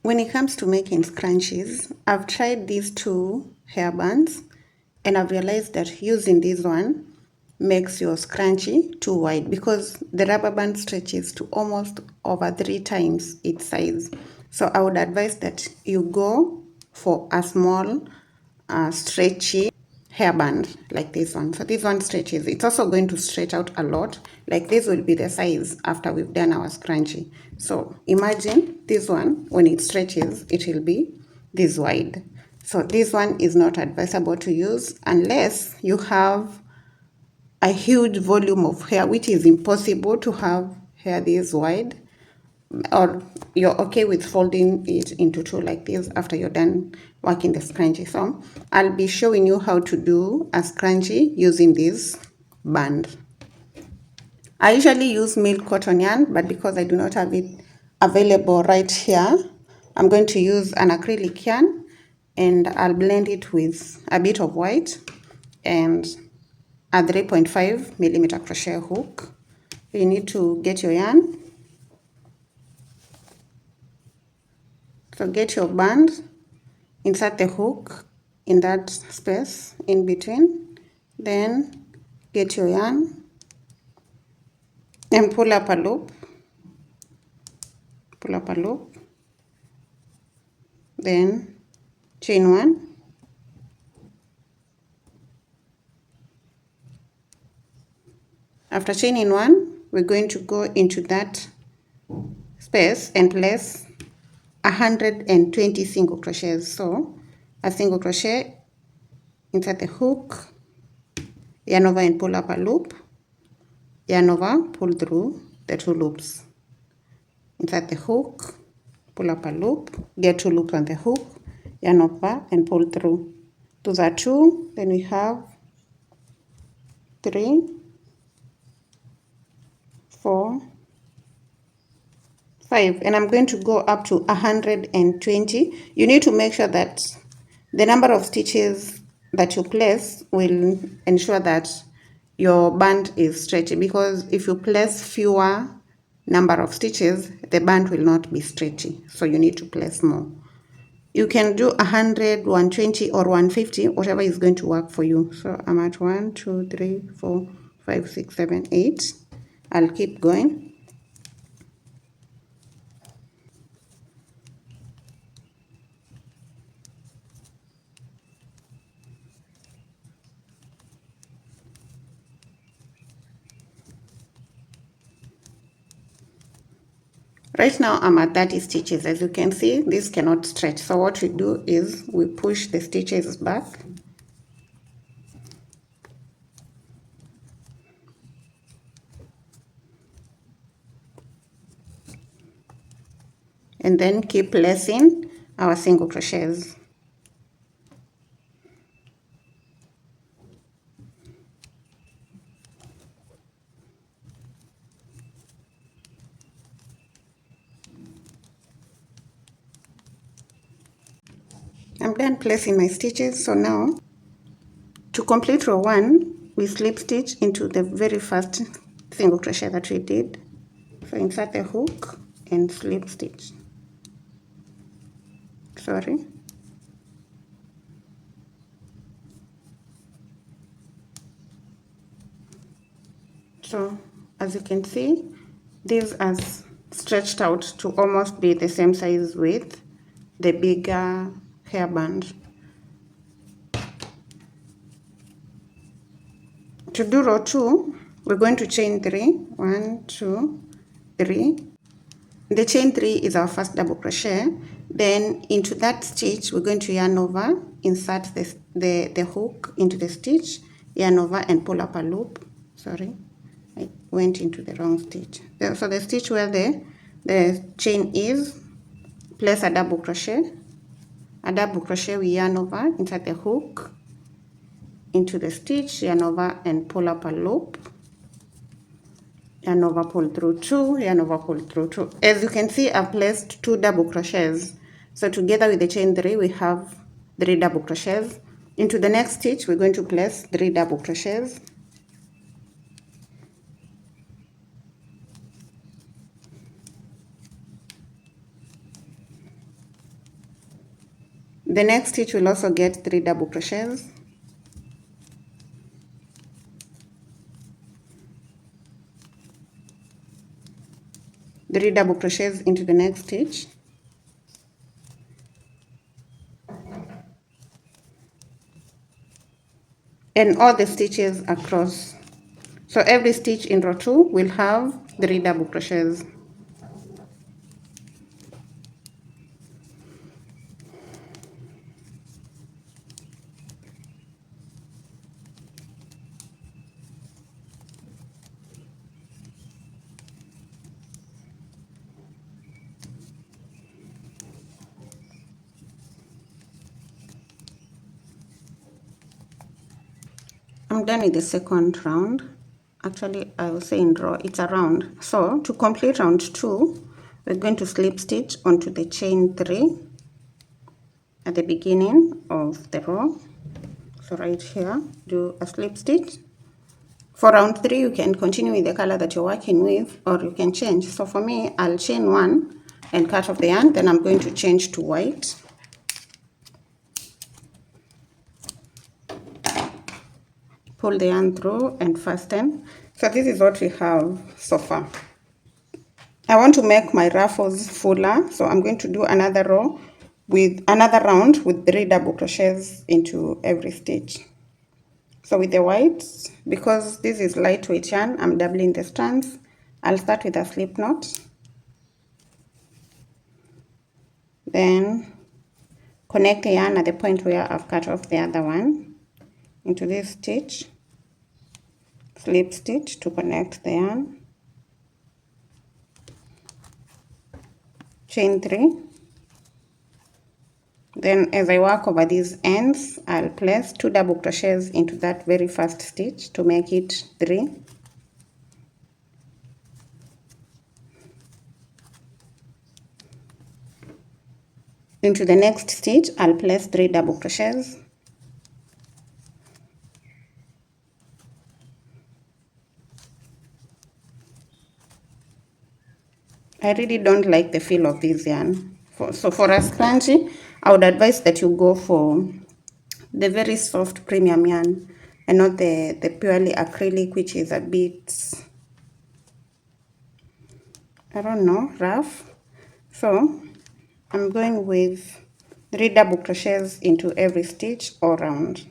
When it comes to making scrunchies, I've tried these two hairbands and I've realized that using this one makes your scrunchie too wide because the rubber band stretches to almost over 3 times its size. So I would advise that you go for a small stretchy hairband like this one. So this one stretches. It's also going to stretch out a lot. Like this will be the size after we've done our scrunchie. So imagine this one, when it stretches, it will be this wide. So this one is not advisable to use unless you have a huge volume of hair, which is impossible to have hair this wide, or you're okay with folding it into two like this after you're done working the scrunchie. So I'll be showing you how to do a scrunchie using this band. I usually use milk cotton yarn, but because I do not have it available right here, I'm going to use an acrylic yarn and I'll blend it with a bit of white and a 3.5mm crochet hook. You need to get your yarn. So get your band, insert the hook in that space in between, then get your yarn and pull up a loop, then chain one, after chaining one, we're going to go into that space and place 120 single crochets. So a single crochet, insert the hook, yarn over and pull up a loop, yarn over, pull through the 2 loops, insert the hook, pull up a loop, get 2 loops on the hook, yarn over and pull through. Those are 2, then we have 3, 4, 5, and I'm going to go up to 120. You need to make sure that the number of stitches that you place will ensure that your band is stretchy, because if you place fewer number of stitches, the band will not be stretchy, so you need to place more. You can do 100, 120 or 150, whatever is going to work for you. So I'm at 1, 2, 3, 4, 5, 6, 7, 8. I'll keep going. Right now I'm at 30 stitches. As you can see, this cannot stretch. So what we do is we push the stitches back. And then keep placing our single crochets. I'm done placing my stitches. So now to complete row 1, we slip stitch into the very first single crochet that we did. So insert the hook and slip stitch. Sorry. So as you can see, these are stretched out to almost be the same size with the bigger hairband. To do row 2, we're going to chain 3. 1, 2, 3. The chain 3 is our first double crochet. Then into that stitch, we're going to yarn over, insert the hook into the stitch, yarn over and pull up a loop. Sorry, I went into the wrong stitch. So the stitch where the chain is, place a double crochet. A double crochet, we yarn over, insert the hook into the stitch, yarn over and pull up a loop. Yarn over, pull through 2, yarn over, pull through 2. As you can see, I've placed 2 double crochets. So together with the chain 3, we have 3 double crochets. Into the next stitch, we're going to place 3 double crochets. The next stitch will also get 3 double crochets. Three double crochets into the next stitch. And all the stitches across. So every stitch in row 2 will have 3 double crochets. I'm done with the second round. Actually, I will say in row, it's a round. So to complete round 2, we're going to slip stitch onto the chain 3 at the beginning of the row. So right here, do a slip stitch. For round 3, you can continue with the color that you're working with, or you can change. So for me, I'll chain 1 and cut off the yarn, then I'm going to change to white. Pull the yarn through and fasten. So this is what we have so far. I want to make my ruffles fuller, so I'm going to do another row with another round with 3 double crochets into every stitch. So with the white, because this is lightweight yarn, I'm doubling the strands. I'll start with a slip knot, then connect the yarn at the point where I've cut off the other one into this stitch, slip stitch to connect the yarn, chain 3. Then as I work over these ends, I'll place 2 double crochets into that very first stitch to make it 3. Into the next stitch, I'll place 3 double crochets. I really don't like the feel of this yarn. So for a scrunchie, I would advise that you go for the very soft premium yarn and not the purely acrylic, which is a bit, I don't know, rough. So I'm going with 3 double crochets into every stitch all round.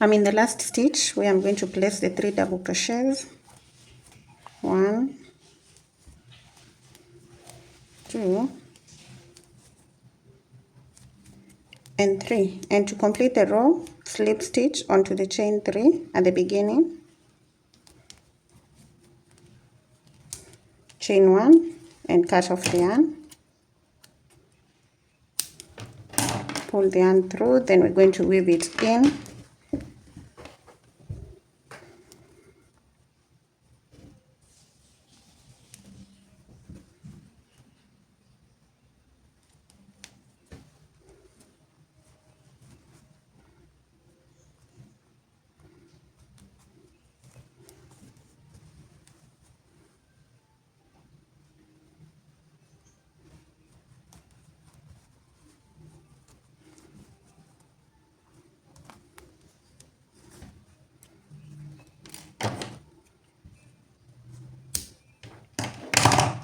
I'm in the last stitch where I'm going to place the 3 double crochets. 1, 2, and 3. And to complete the row, slip stitch onto the chain 3 at the beginning. Chain 1 and cut off the yarn. Pull the yarn through, then we're going to weave it in.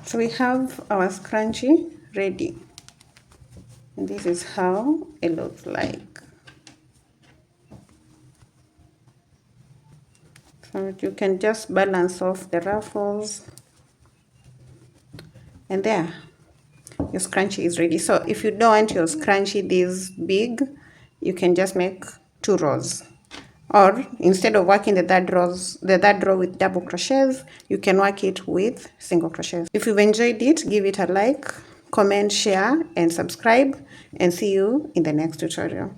So we have our scrunchie ready, and this is how it looks like. So you can just balance off the ruffles, and there, your scrunchie is ready. So if you don't want your scrunchie this big, you can just make 2 rows. Or instead of working the third row with double crochets, you can work it with single crochets. If you've enjoyed it, give it a like, comment, share, and subscribe, and see you in the next tutorial.